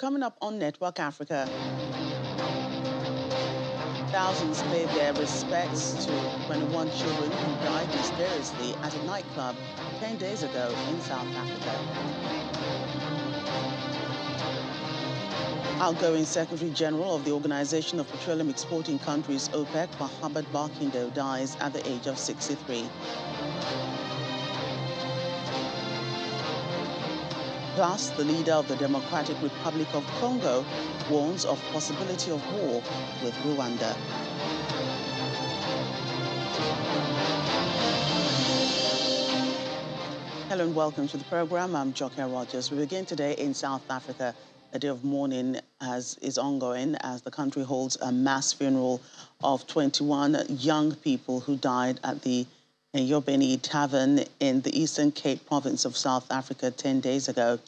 Coming up on Network Africa, thousands paid their respects to 21 children who died mysteriously at a nightclub 10 days ago in South Africa. Outgoing Secretary General of the Organization of Petroleum Exporting Countries, OPEC, Mohamed Barkindo, dies at the age of 63. Plus, the leader of the Democratic Republic of Congo warns of possibility of war with Rwanda. Hello and welcome to the program. I'm Joke Rogers. We begin today in South Africa. A day of mourning is ongoing as the country holds a mass funeral of 21 young people who died at the Tavern in the Eastern Cape province of South Africa 10 days ago.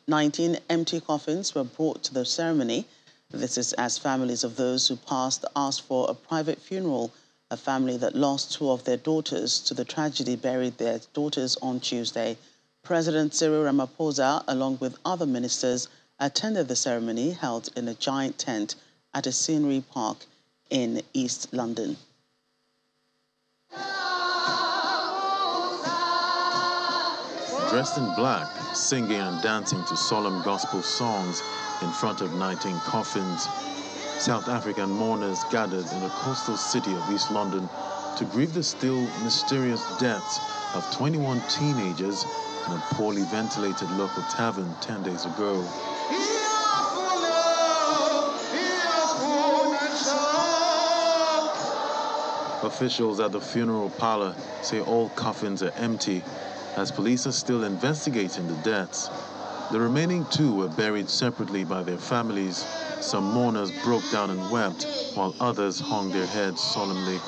19 empty coffins were brought to the ceremony. This is as families of those who passed asked for a private funeral. A family that lost two of their daughters to the tragedy buried their daughters on Tuesday. President Cyril Ramaphosa, along with other ministers, attended the ceremony held in a giant tent at a scenery park in East London. Dressed in black, singing and dancing to solemn gospel songs in front of 19 coffins, South African mourners gathered in the coastal city of East London to grieve the still mysterious deaths of 21 teenagers in a poorly ventilated local tavern 10 days ago. Officials at the funeral parlor say all coffins are empty, as police are still investigating the deaths. The remaining two were buried separately by their families. Some mourners broke down and wept, while others hung their heads solemnly.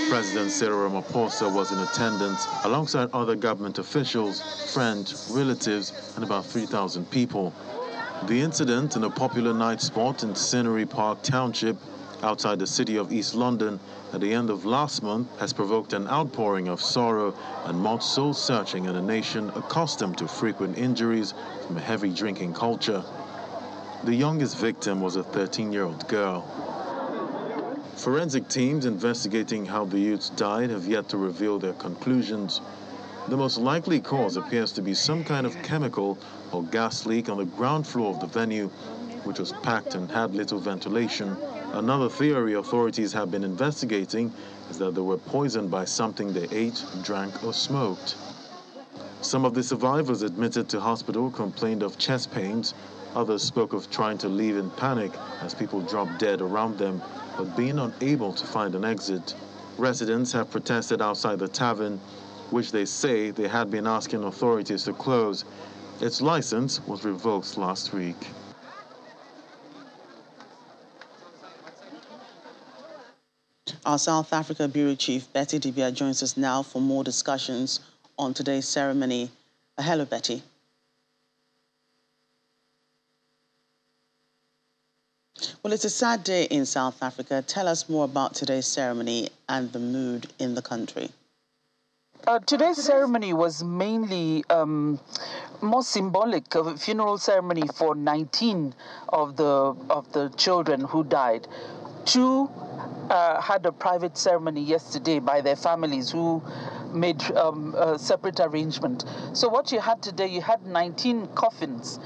President Cyril Ramaphosa was in attendance alongside other government officials, friends, relatives, and about 3,000 people. The incident in a popular night spot in Scenery Park Township outside the city of East London at the end of last month has provoked an outpouring of sorrow and much soul-searching in a nation accustomed to frequent injuries from a heavy drinking culture. The youngest victim was a 13-year-old girl. Forensic teams investigating how the youths died have yet to reveal their conclusions. The most likely cause appears to be some kind of chemical or gas leak on the ground floor of the venue, which was packed and had little ventilation. Another theory authorities have been investigating is that they were poisoned by something they ate, drank, or smoked. Some of the survivors admitted to hospital complained of chest pains. Others spoke of trying to leave in panic as people dropped dead around them, but being unable to find an exit. Residents have protested outside the tavern, which they say they had been asking authorities to close. Its license was revoked last week. Our South Africa Bureau Chief, Betty Dibia, joins us now for more discussions on today's ceremony. Hello, Betty. Well, it's a sad day in South Africa. Tell us more about today's ceremony and the mood in the country. Today's ceremony was mainly more symbolic of a funeral ceremony for 19 of the children who died. Two had a private ceremony yesterday by their families who made a separate arrangement. So what you had today, you had 19 coffins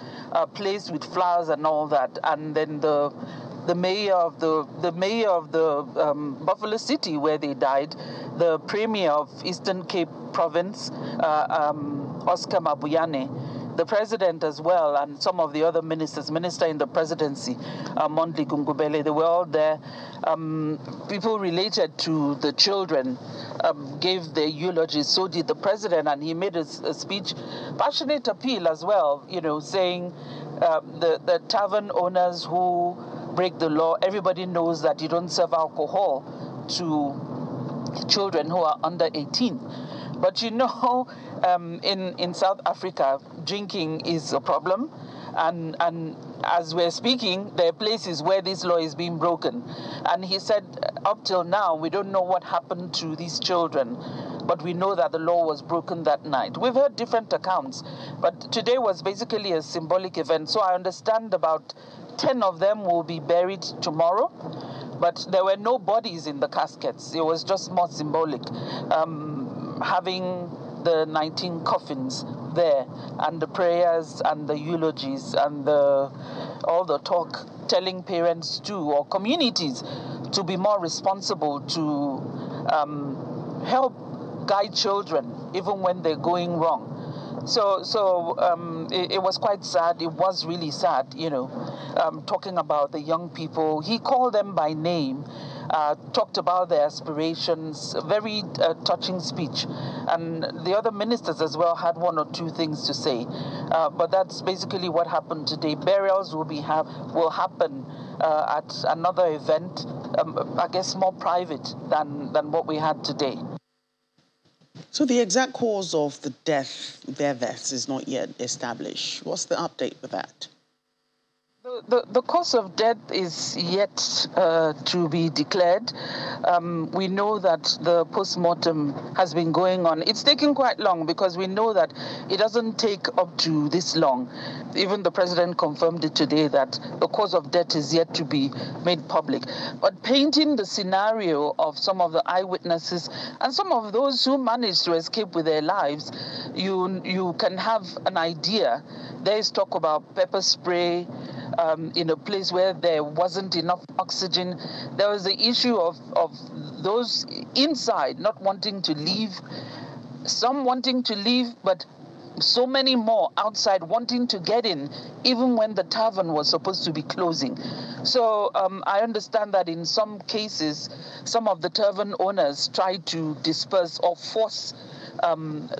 placed with flowers and all that, and then the mayor of the Buffalo City where they died, the premier of Eastern Cape province, Oscar Mabuyane, the president as well, and some of the other ministers, minister in the presidency, Mondli Gungubele, they were all there. People related to the children gave their eulogies. So did the president, and he made a speech, passionate appeal as well, saying the tavern owners who break the law, everybody knows that you don't serve alcohol to children who are under 18. But in South Africa, drinking is a problem. And as we're speaking, there are places where this law is being broken. And he said, up till now, we don't know what happened to these children. but we know that the law was broken that night. We've heard different accounts, but today was basically a symbolic event. So I understand about 10 of them will be buried tomorrow, but there were no bodies in the caskets. It was just more symbolic. Having the 19 coffins there, and the prayers and the eulogies and all the talk, telling parents too, or communities, to be more responsible, to help guide children even when they're going wrong. So it was quite sad. It was really sad, talking about the young people. He called them by name, talked about their aspirations, very touching speech. And the other ministers as well had one or two things to say. But that's basically what happened today. Burials will happen at another event, I guess more private than what we had today. So the exact cause of their deaths is not yet established. What's the update with that? The cause of death is yet to be declared. We know that the post-mortem has been going on. It's taken quite long because we know that it doesn't take up to this long. Even the president confirmed it today that the cause of death is yet to be made public. But painting the scenario of some of the eyewitnesses and some of those who managed to escape with their lives, you can have an idea. There is talk about pepper spray, in a place where there wasn't enough oxygen. There was the issue of those inside not wanting to leave, some wanting to leave, but so many more outside wanting to get in, even when the tavern was supposed to be closing. So I understand that in some cases, some of the tavern owners tried to disperse or force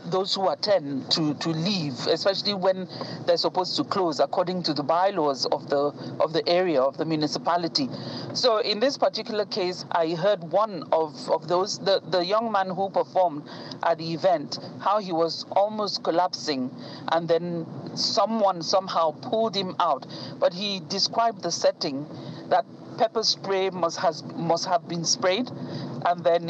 those who attend to leave, especially when they're supposed to close according to the bylaws of the area, of the municipality. So in this particular case, I heard one of those, the young man who performed at the event, how he was almost collapsing, and then someone somehow pulled him out. But he described the setting, that pepper spray must have been sprayed, and then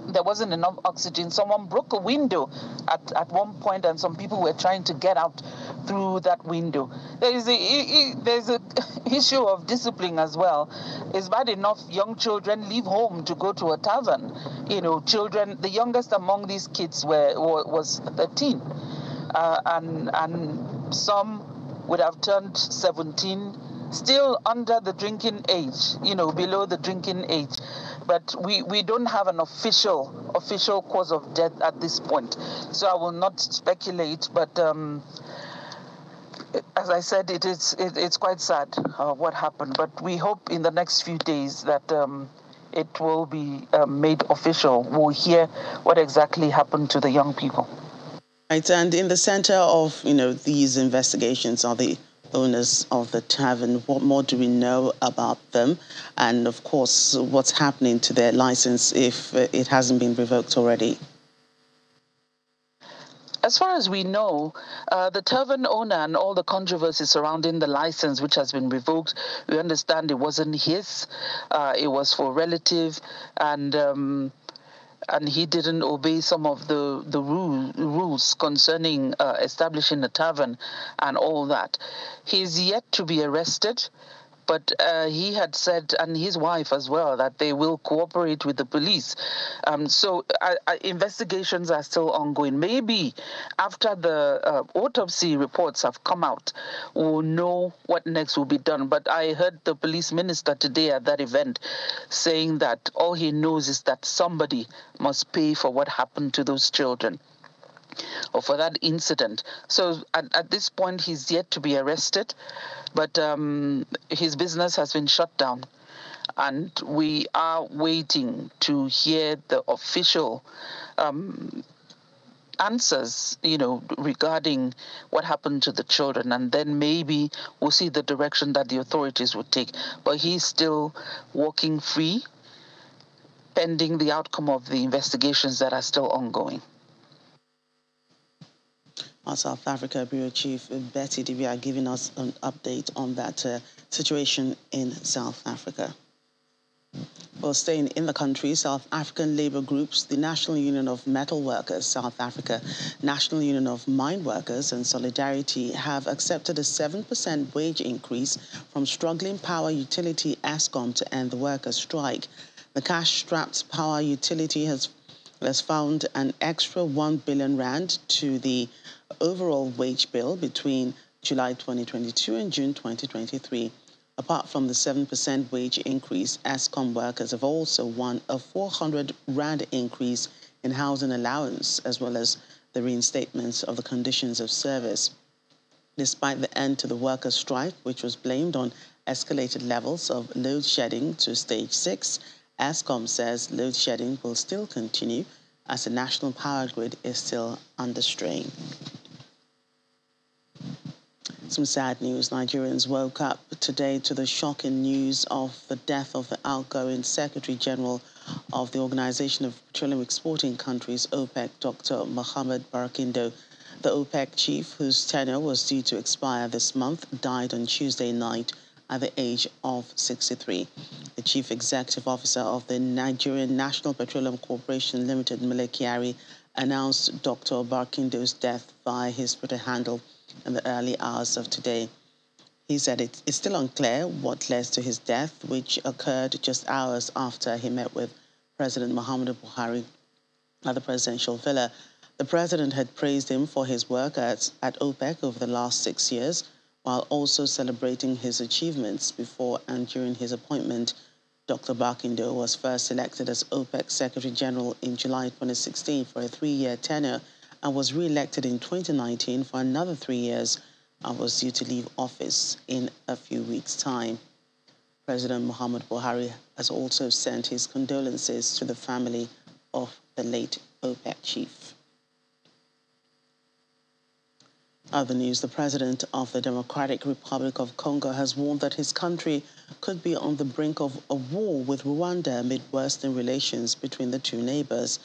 there wasn't enough oxygen. Someone broke a window at one point, and some people were trying to get out through that window. There's a issue of discipline as well. It's bad enough young children leave home to go to a tavern. Children, the youngest among these kids was 13, and some would have turned 17, still under the drinking age, below the drinking age. But we don't have an official cause of death at this point. So I will not speculate, but as I said, it's quite sad what happened. But we hope in the next few days that it will be made official. We'll hear what exactly happened to the young people. Right, and in the center of these investigations are the owners of the tavern. What more do we know about them? And of course, what's happening to their license if it hasn't been revoked already? As far as we know, the tavern owner and all the controversy surrounding the license, which has been revoked, we understand it wasn't his. It was for a relative, and he didn't obey some of the rules concerning establishing a tavern and all that. He's yet to be arrested, but he had said, and his wife as well, that they will cooperate with the police. So investigations are still ongoing. Maybe after the autopsy reports have come out, we'll know what next will be done. But I heard the police minister today at that event saying that all he knows is that somebody must pay for what happened to those children, or for that incident. So at this point, he's yet to be arrested, but his business has been shut down. And we are waiting to hear the official answers, regarding what happened to the children. And then maybe we'll see the direction that the authorities would take. But he's still walking free, pending the outcome of the investigations that are still ongoing. Our South Africa Bureau Chief Betty Divya giving us an update on that situation in South Africa. Well, staying in the country, South African labour groups, the National Union of Metal Workers, South Africa, National Union of Mine Workers and Solidarity have accepted a 7% wage increase from struggling power utility Eskom to end the workers' strike. The cash-strapped power utility has found an extra 1 billion rand to the overall wage bill between July 2022 and June 2023. Apart from the 7% wage increase, Eskom workers have also won a 400 rand increase in housing allowance, as well as the reinstatement of the conditions of service. Despite the end to the workers' strike, which was blamed on escalated levels of load shedding to stage 6, Eskom says load shedding will still continue as the national power grid is still under strain. Some sad news. Nigerians woke up today to the shocking news of the death of the outgoing Secretary General of the Organization of Petroleum Exporting Countries, OPEC, Dr. Mohammed Barkindo. The OPEC chief, whose tenure was due to expire this month, died on Tuesday night at the age of 63. The chief executive officer of the Nigerian National Petroleum Corporation Limited, Mele Kyari, announced Dr. Barkindo's death via his Twitter handle in the early hours of today. He said it's still unclear what led to his death, which occurred just hours after he met with President Muhammadu Buhari at the presidential villa. The president had praised him for his work at OPEC over the last 6 years, while also celebrating his achievements before and during his appointment. Dr. Barkindo was first elected as OPEC Secretary General in July 2016 for a 3-year tenure and was re-elected in 2019 for another 3 years and was due to leave office in a few weeks' time. President Muhammadu Buhari has also sent his condolences to the family of the late OPEC chief. Other news, the president of the Democratic Republic of Congo has warned that his country could be on the brink of a war with Rwanda amid worsening relations between the two neighbors.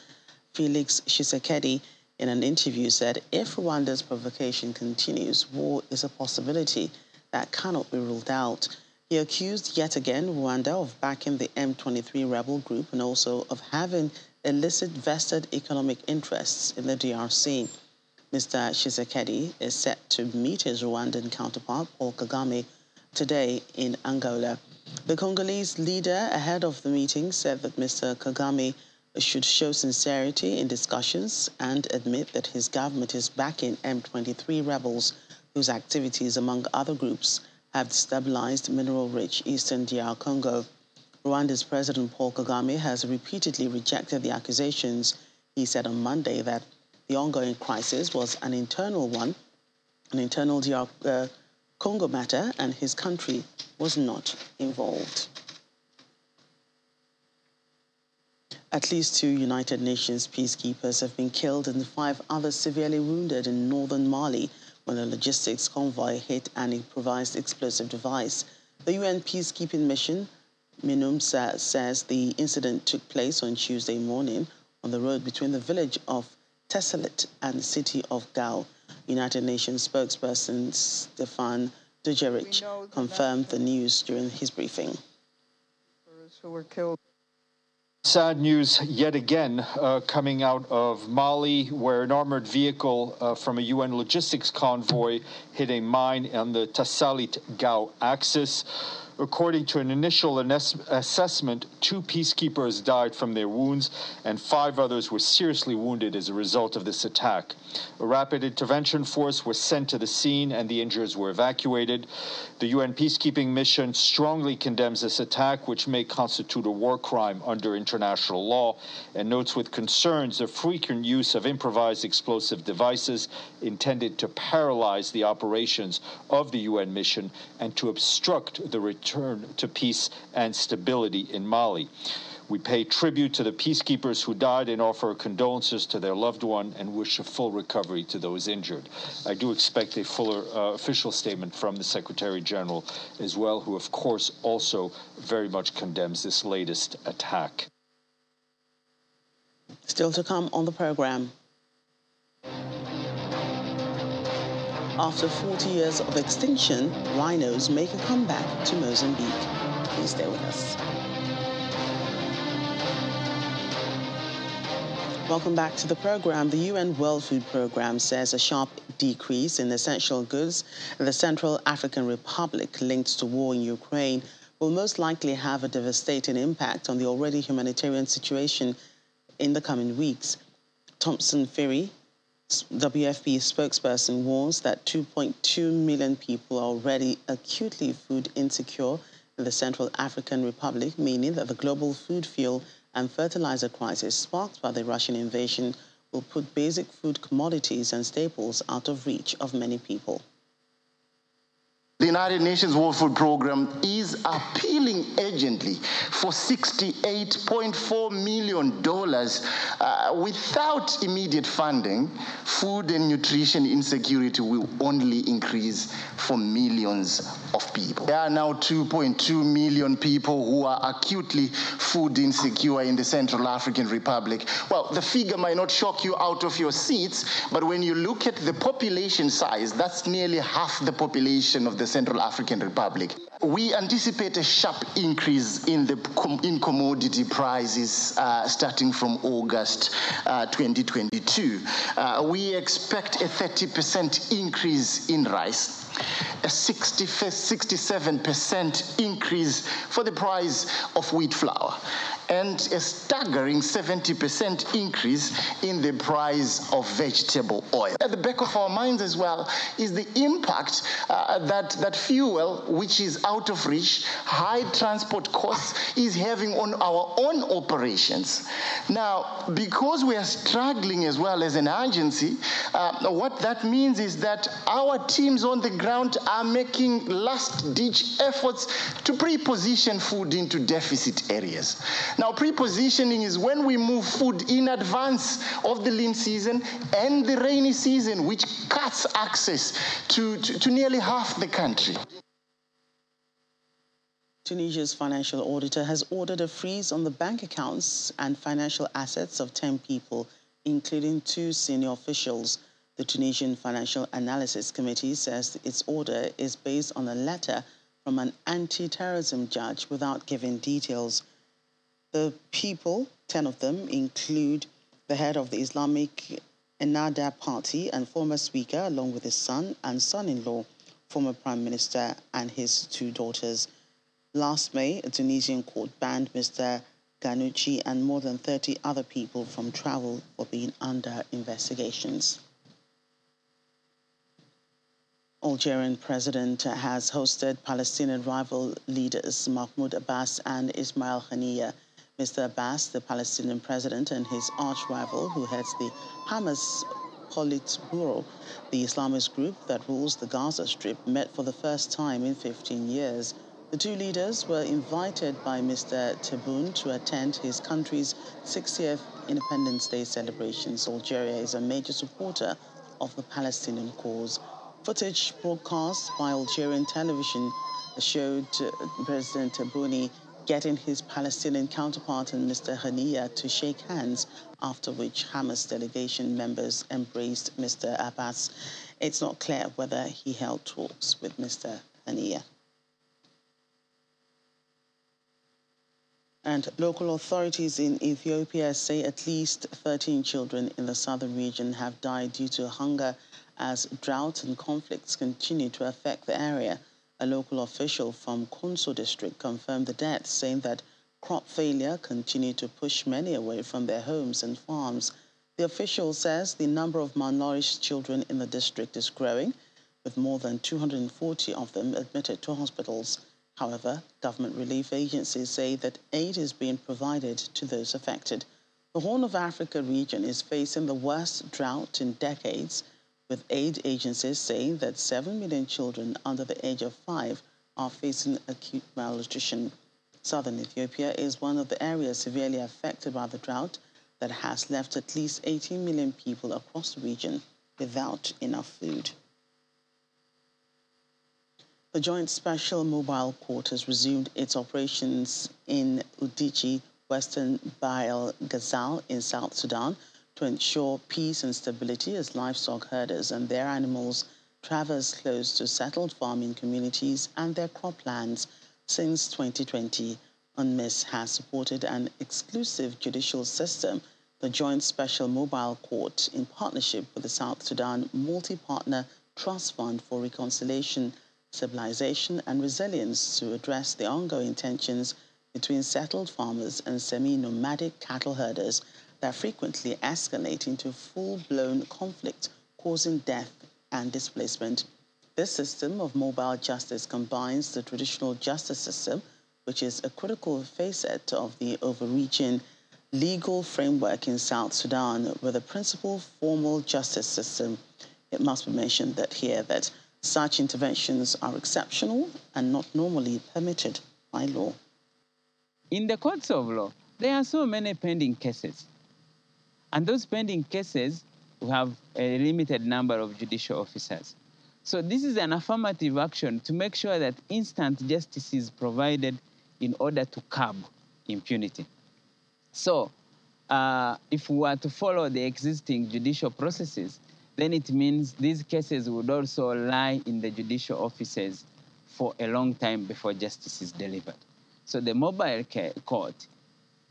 Felix Tshisekedi, in an interview, said if Rwanda's provocation continues, war is a possibility that cannot be ruled out. He accused yet again Rwanda of backing the M23 rebel group and also of having illicit vested economic interests in the DRC. Mr. Tshisekedi is set to meet his Rwandan counterpart, Paul Kagame, today in Angola. The Congolese leader, ahead of the meeting, said that Mr. Kagame should show sincerity in discussions and admit that his government is backing M23 rebels whose activities, among other groups, have destabilized mineral-rich eastern DR Congo. Rwanda's President Paul Kagame has repeatedly rejected the accusations. He said on Monday that the ongoing crisis was an internal one, an internal DR Congo matter, and his country was not involved. At least 2 United Nations peacekeepers have been killed and 5 others severely wounded in northern Mali when a logistics convoy hit an improvised explosive device. The UN peacekeeping mission, MINUMSA, says the incident took place on Tuesday morning on the road between the village of Tessalit and the city of Gao. United Nations spokesperson Stefan Dujarric confirmed the news during his briefing. Who were killed. Sad news yet again coming out of Mali, where an armored vehicle from a UN logistics convoy hit a mine on the Tessalit-Gao axis. According to an initial assessment, 2 peacekeepers died from their wounds and 5 others were seriously wounded as a result of this attack. A rapid intervention force was sent to the scene and the injured were evacuated. The UN peacekeeping mission strongly condemns this attack, which may constitute a war crime under international law, and notes with concerns the frequent use of improvised explosive devices intended to paralyze the operations of the UN mission and to obstruct the return to peace and stability in Mali. We pay tribute to the peacekeepers who died and offer condolences to their loved one and wish a full recovery to those injured. I do expect a fuller official statement from the Secretary General as well, who of course also very much condemns this latest attack. Still to come on the program. After 40 years of extinction, rhinos make a comeback to Mozambique. Please stay with us. Welcome back to the program. The UN World Food Programme says a sharp decrease in essential goods in the Central African Republic linked to war in Ukraine will most likely have a devastating impact on the already humanitarian situation in the coming weeks. Thompson Ferry, WFP spokesperson, warns that 2.2 million people are already acutely food insecure in the Central African Republic, meaning that the global food, fuel and fertilizer crisis sparked by the Russian invasion will put basic food commodities and staples out of reach of many people. The United Nations World Food Programme is appealing urgently for $68.4 million. Without immediate funding, food and nutrition insecurity will only increase for millions of people. There are now 2.2 million people who are acutely food insecure in the Central African Republic. Well, the figure might not shock you out of your seats, but when you look at the population size, that's nearly half the population of the Central African Republic. We anticipate a sharp increase in commodity prices starting from August 2022. We expect a 30% increase in rice, a 67% increase for the price of wheat flour, and a staggering 70% increase in the price of vegetable oil. At the back of our minds as well is the impact that fuel, which is out of reach, high transport costs, is having on our own operations. Now, because we are struggling as well as an agency, what that means is that our teams on the ground are making last-ditch efforts to pre-position food into deficit areas. Now, pre-positioning is when we move food in advance of the lean season and the rainy season, which cuts access to nearly half the country. Tunisia's financial auditor has ordered a freeze on the bank accounts and financial assets of 10 people, including 2 senior officials. The Tunisian Financial Analysis Committee says its order is based on a letter from an anti-terrorism judge without giving details. The people, 10 of them, include the head of the Islamic Ennahda Party and former speaker, along with his son and son-in-law, former prime minister and his 2 daughters. Last May, a Tunisian court banned Mr. Ghannouchi and more than 30 other people from travel for being under investigations. Algerian president has hosted Palestinian rival leaders Mahmoud Abbas and Ismail Haniyeh. Mr. Abbas, the Palestinian president, and his arch-rival, who heads the Hamas Politburo, the Islamist group that rules the Gaza Strip, met for the first time in 15 years. The 2 leaders were invited by Mr. Tebboune to attend his country's 60th Independence Day celebrations. Algeria is a major supporter of the Palestinian cause. Footage broadcast by Algerian television showed President Tebboune getting his Palestinian counterpart and Mr. Haniyeh to shake hands, after which Hamas delegation members embraced Mr. Abbas. It's not clear whether he held talks with Mr. Haniyeh. And local authorities in Ethiopia say at least 13 children in the southern region have died due to hunger as drought and conflicts continue to affect the area. A local official from Konso district confirmed the deaths, saying that crop failure continued to push many away from their homes and farms. The official says the number of malnourished children in the district is growing, with more than 240 of them admitted to hospitals. However, government relief agencies say that aid is being provided to those affected. The Horn of Africa region is facing the worst drought in decades, with aid agencies saying that 7 million children under the age of 5 are facing acute malnutrition. Southern Ethiopia is one of the areas severely affected by the drought that has left at least 18 million people across the region without enough food. The Joint Special Mobile Court has resumed its operations in Udichi, Western Bahr Ghazal in South Sudan, to ensure peace and stability as livestock herders and their animals traverse close to settled farming communities and their croplands. Since 2020, UNMISS has supported an exclusive judicial system The Joint Special Mobile Court, in partnership with the South Sudan Multi-Partner Trust Fund for Reconciliation, Civilization and Resilience, to address the ongoing tensions between settled farmers and semi-nomadic cattle herders that frequently escalate into full-blown conflict, causing death and displacement. This system of mobile justice combines the traditional justice system, which is a critical facet of the overreaching legal framework in South Sudan, with a principal formal justice system. It must be mentioned that such interventions are exceptional and not normally permitted by law. In the courts of law, there are so many pending cases. And those pending cases, we have a limited number of judicial officers. So this is an affirmative action to make sure that instant justice is provided in order to curb impunity. So if we were to follow the existing judicial processes, then it means these cases would also lie in the judicial offices for a long time before justice is delivered. So the mobile court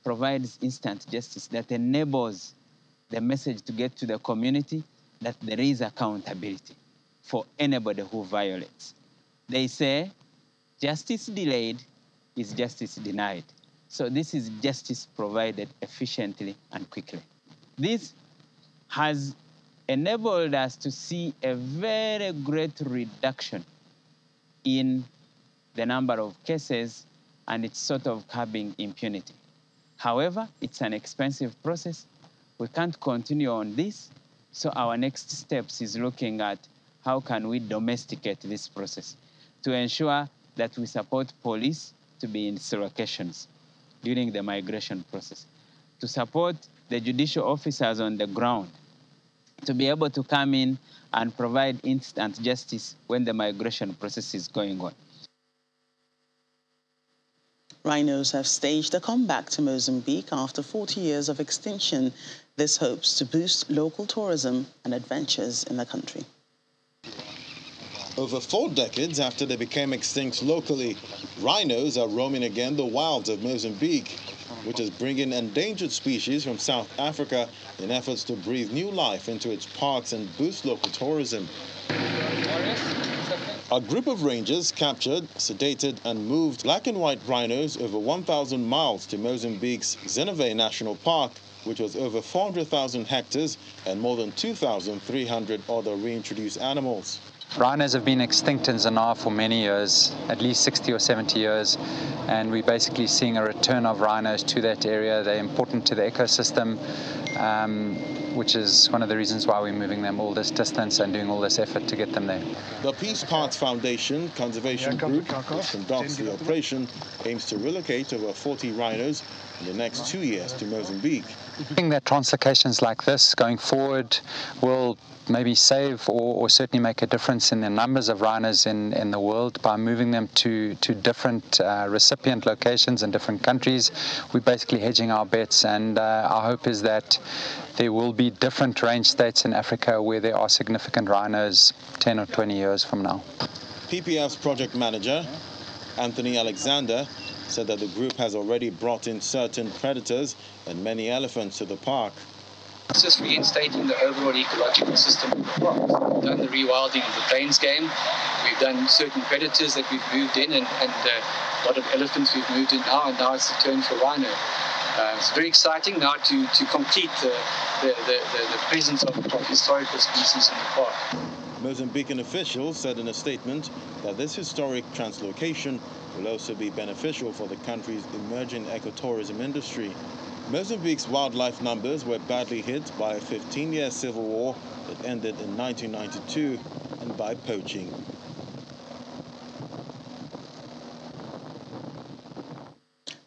provides instant justice that enables the message to get to the community that there is accountability for anybody who violates. They say justice delayed is justice denied. So this is justice provided efficiently and quickly. This has enabled us to see a very great reduction in the number of cases, and it's sort of curbing impunity. However, it's an expensive process. We can't continue on this. So our next steps is looking at how can we domesticate this process to ensure that we support police to be in its locations during the migration process, to support the judicial officers on the ground to be able to come in and provide instant justice when the migration process is going on. Rhinos have staged a comeback to Mozambique after 40 years of extinction. This hopes to boost local tourism and adventures in the country. Over 4 decades after they became extinct locally, rhinos are roaming again the wilds of Mozambique, which is bringing endangered species from South Africa in efforts to breathe new life into its parks and boost local tourism. A group of rangers captured, sedated and moved black and white rhinos over 1,000 miles to Mozambique's Zenove National Park, which was over 400,000 hectares and more than 2,300 other reintroduced animals. Rhinos have been extinct in Zanaa for many years, at least 60 or 70 years, and we're basically seeing a return of rhinos to that area. They're important to the ecosystem, which is one of the reasons why we're moving them all this distance and doing all this effort to get them there. The Peace Parks Foundation conservation group, which conducts the operation, aims to relocate over 40 rhinos in the next 2 years to Mozambique. I think that translocations like this going forward will maybe save or certainly make a difference in the numbers of rhinos in the world by moving them to different recipient locations in different countries. We're basically hedging our bets, and our hope is that there will be different range states in Africa where there are significant rhinos 10 or 20 years from now. PPF's project manager, Anthony Alexander, said that the group has already brought in certain predators and many elephants to the park. It's just reinstating the overall ecological system of the park. We've done the rewilding of the plains game. We've done certain predators that we've moved in, and a lot of elephants we've moved in now, and now it's the turn for rhino. It's very exciting now to complete the presence of historical species in the park. Mozambican officials said in a statement that this historic translocation will also be beneficial for the country's emerging ecotourism industry. Mozambique's wildlife numbers were badly hit by a 15-year civil war that ended in 1992 and by poaching.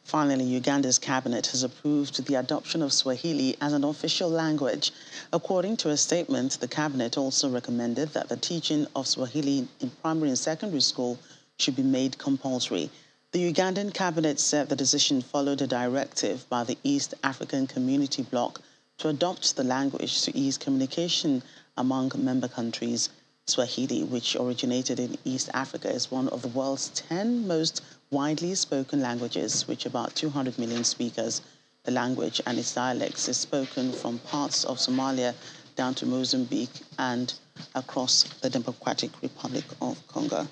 Finally, Uganda's cabinet has approved the adoption of Swahili as an official language. According to a statement, the cabinet also recommended that the teaching of Swahili in primary and secondary school should be made compulsory. The Ugandan cabinet said the decision followed a directive by the East African Community Bloc to adopt the language to ease communication among member countries. Swahili, which originated in East Africa, is one of the world's 10 most widely spoken languages, with about 200 million speakers. The language and its dialects is spoken from parts of Somalia down to Mozambique and across the Democratic Republic of Congo.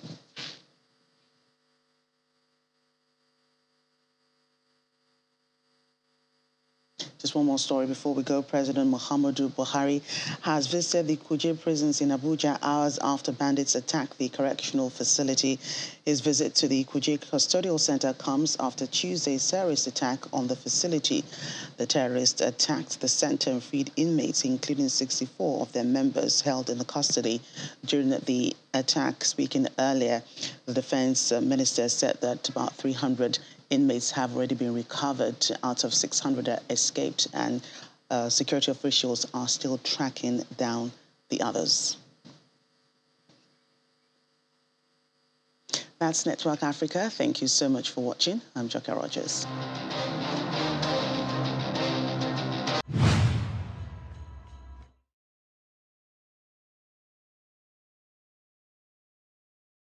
Just one more story before we go. President Muhammadu Buhari has visited the Kuje prisons in Abuja hours after bandits attacked the correctional facility. His visit to the Kuje Custodial Center comes after Tuesday's terrorist attack on the facility. The terrorists attacked the center and freed inmates, including 64 of their members held in the custody during the attack. Speaking earlier, the defense minister said that about 300 inmates have already been recovered out of 600 that escaped, and security officials are still tracking down the others. That's Network Africa. Thank you so much for watching. I'm Joker Rogers.